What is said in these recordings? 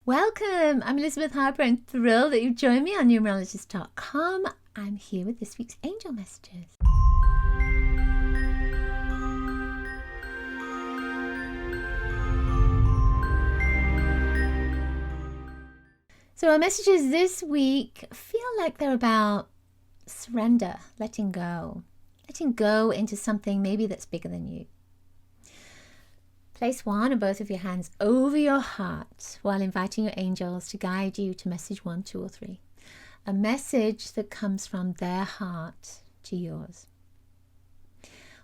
Welcome! I'm Elizabeth Harper and thrilled that you've joined me on numerologist.com. I'm here with this week's angel messages. So our messages this week feel like they're about surrender, letting go into something maybe that's bigger than you. Place one or both of your hands over your heart while inviting your angels to guide you to message 1, 2, or 3. A message that comes from their heart to yours.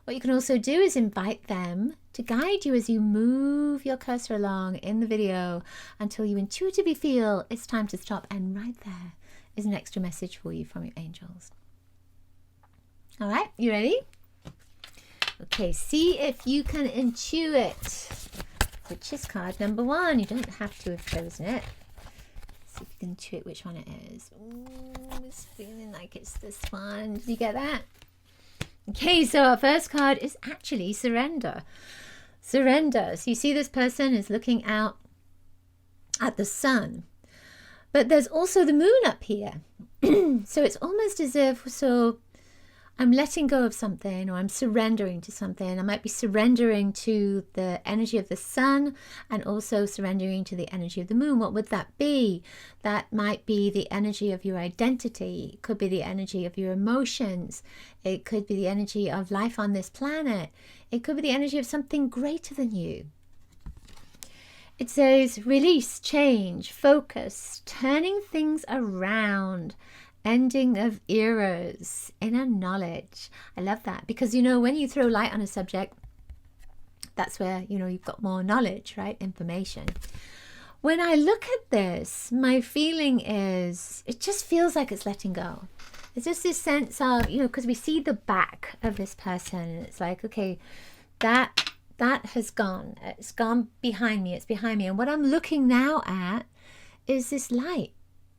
What you can also do is invite them to guide you as you move your cursor along in the video until you intuitively feel it's time to stop, and right there is an extra message for you from your angels. All right, you ready? Okay, see if you can intuit which is card number 1. You don't have to have chosen it. See if you can intuit which one it is. Ooh, it's feeling like it's this one. Did you get that? Okay, so our first card is actually surrender. Surrender. So you see this person is looking out at the sun, but there's also the moon up here. So it's almost as if, I'm letting go of something, or I'm surrendering to something. I might be surrendering to the energy of the sun and also surrendering to the energy of the moon. What would that be? That might be the energy of your identity. It could be the energy of your emotions. It could be the energy of life on this planet. It could be the energy of something greater than you. It says release, change, focus, turning things around. Ending of eras, inner knowledge. I love that because, when you throw light on a subject, that's where, you've got more knowledge, right? Information. When I look at this, my feeling is, it just feels like it's letting go. It's just this sense of, because we see the back of this person and it's like, okay, that has gone. It's gone behind me. It's behind me. And what I'm looking now at is this light.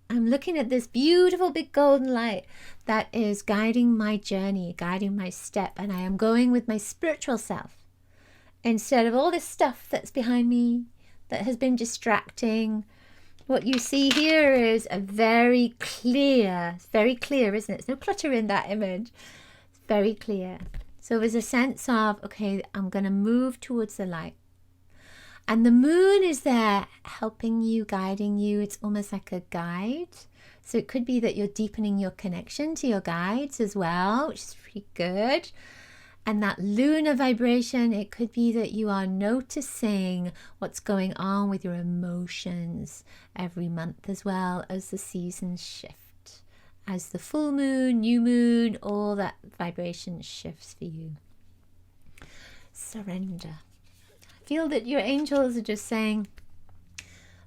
I'm looking at this beautiful big golden light that is guiding my journey, guiding my step, and I am going with my spiritual self instead of all this stuff that's behind me that has been distracting. What you see here is a very clear, it's very clear, isn't it? There's no clutter in that image. It's very clear. So there's a sense of, okay, I'm going to move towards the light. And the moon is there helping you, guiding you. It's almost like a guide. So it could be that you're deepening your connection to your guides as well, which is pretty good. And that lunar vibration, it could be that you are noticing what's going on with your emotions every month as well as the seasons shift. As the full moon, new moon, all that vibration shifts for you. Surrender. Feel that your angels are just saying,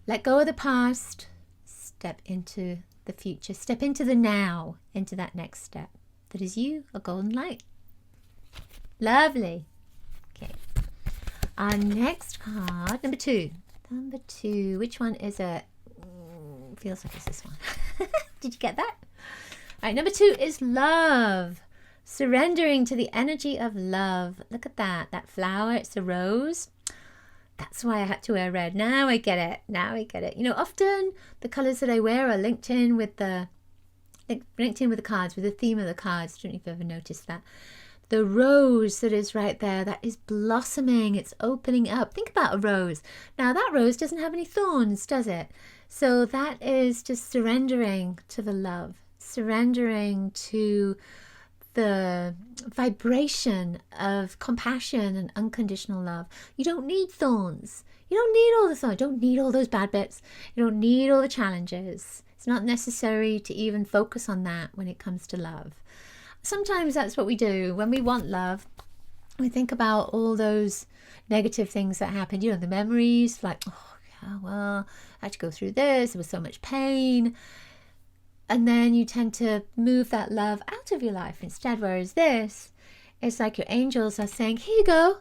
let go of the past, step into the future, step into the now, into that next step. That is you, a golden light. Lovely. Okay. Our next card, number 2. Number 2, which one is it? Feels like it's this one. Did you get that? All right, number 2 is love. Surrendering to the energy of love. Look at that flower, it's a rose. That's why I had to wear red. Now I get it. Often the colors that I wear are linked in with the cards, with the theme of the cards. I don't know if you've ever noticed that. The rose that is right there, that is blossoming. It's opening up. Think about a rose. Now that rose doesn't have any thorns, does it? So that is just surrendering to the love, surrendering to the vibration of compassion and unconditional love. You don't need thorns. You don't need all the thorns. You don't need all those bad bits. You don't need all the challenges. It's not necessary to even focus on that when it comes to love. Sometimes that's what we do. When we want love, we think about all those negative things that happened. The memories, like, oh, yeah, well, I had to go through this. There was so much pain. And then you tend to move that love out of your life instead. Whereas this, it's like your angels are saying, here you go.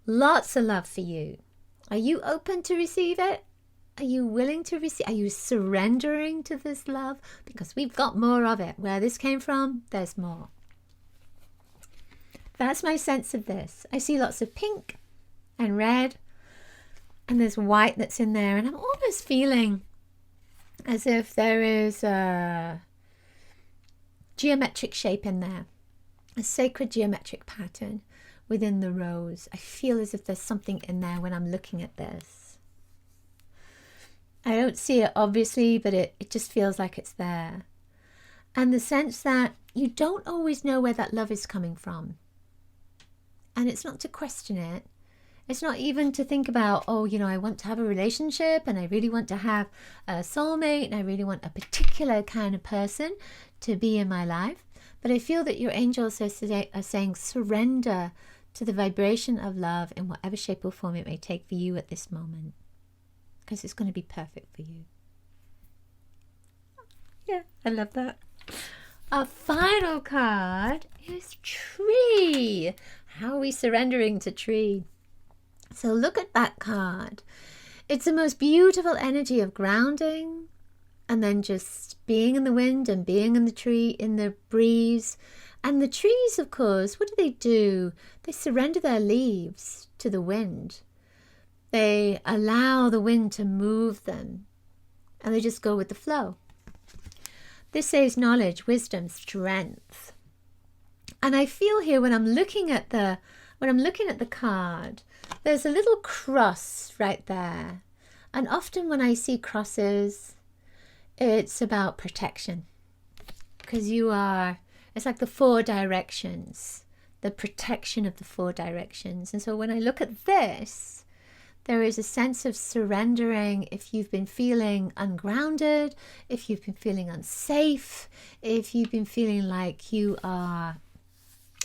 Lots of love for you. Are you open to receive it? Are you willing to receive? Are you surrendering to this love? Because we've got more of it. Where this came from, there's more. That's my sense of this. I see lots of pink and red. and there's white that's in there, and I'm almost feeling as if there is a geometric shape in there, a sacred geometric pattern within the rose. I feel as if there's something in there when I'm looking at this. I don't see it obviously, but it just feels like it's there. And the sense that you don't always know where that love is coming from. And it's not to question it. It's not even to think about, oh, you know, I want to have a relationship and I really want to have a soulmate and I really want a particular kind of person to be in my life. But I feel that your angels are saying surrender to the vibration of love in whatever shape or form it may take for you at this moment. Because it's going to be perfect for you. Yeah, I love that. Our final card is Tree. How are we surrendering to Tree? So look at that card. It's the most beautiful energy of grounding and then just being in the wind and being in the tree, in the breeze. And the trees, of course, what do? They surrender their leaves to the wind. They allow the wind to move them and they just go with the flow. This says knowledge, wisdom, strength. And I feel here when I'm looking at the card, there's a little cross right there. And often when I see crosses, it's about protection. Because it's like the 4 directions, the protection of the 4 directions. And so when I look at this, there is a sense of surrendering if you've been feeling ungrounded, if you've been feeling unsafe, if you've been feeling like you are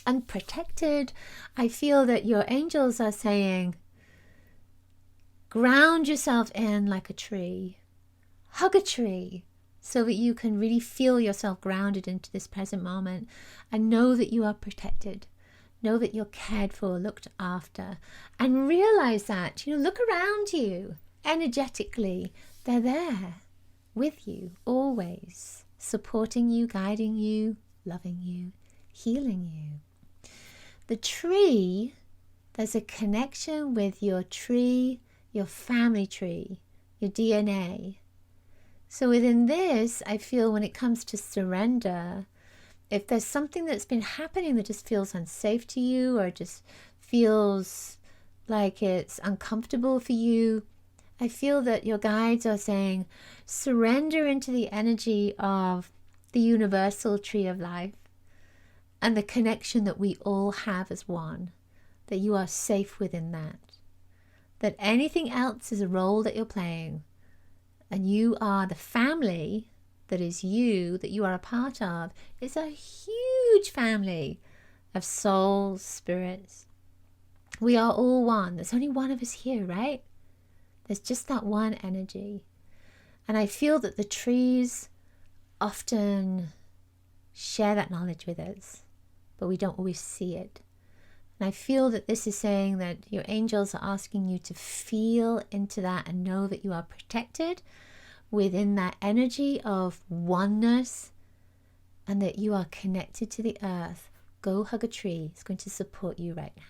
unprotected. I feel that your angels are saying, ground yourself in like a tree. Hug a tree so that you can really feel yourself grounded into this present moment and know that you are protected. Know that you're cared for, looked after, and realize that, look around you energetically. They're there with you always, supporting you, guiding you, loving you, healing you. The tree, there's a connection with your tree, your family tree, your DNA. So within this, I feel when it comes to surrender, if there's something that's been happening that just feels unsafe to you or just feels like it's uncomfortable for you, I feel that your guides are saying, surrender into the energy of the universal tree of life and the connection that we all have as one, that you are safe within that anything else is a role that you're playing, and you are the family that is you, that you are a part of. It's a huge family of souls, spirits. We are all one. There's only one of us here, right? There's just that one energy. And I feel that the trees often share that knowledge with us, but we don't always see it. And I feel that this is saying that your angels are asking you to feel into that and know that you are protected within that energy of oneness and that you are connected to the earth. Go hug a tree. It's going to support you right now.